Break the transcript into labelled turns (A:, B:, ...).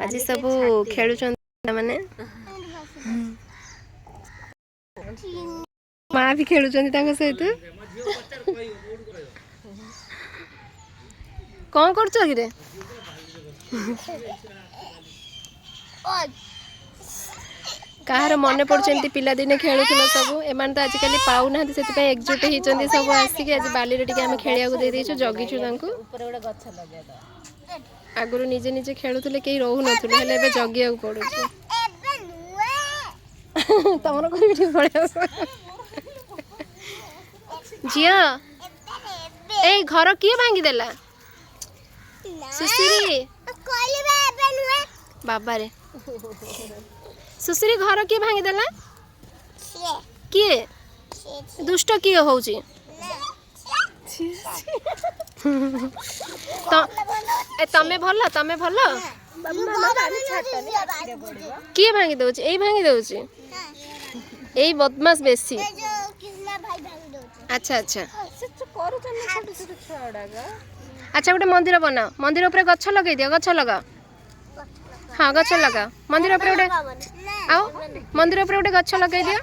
A: आज सब खेलुचन माने माँ भी खेलुचन सहित कौन कर कहार मन पड़े पिला दिने खेलुल सब एम तो आजिकल पाऊना से एकजुट होती सब आसिक आज बाली आम खेलिया देदेचु जगिचु आगुरी निजे निजे खेलुले कहीं रोहु ना जगिया पड़ू तमर झिया ए घर किए भांगीदेला सुश्री बाबा रे सुश्री घर किए भांगीदेला किए दुष्ट किए होउची तमे भल किए भांगी दउची एई भांगी दउची एई बदमाश बेसी अच्छा अच्छा अच्छा गोटे मंदिर बनाओ मंदिर ऊपर गछ लगे दियो गछ लगा हाँ गछ लगा मंदिर ऊपर गोटे आओ मंदिर ऊपर गोटे गछ लगे दियो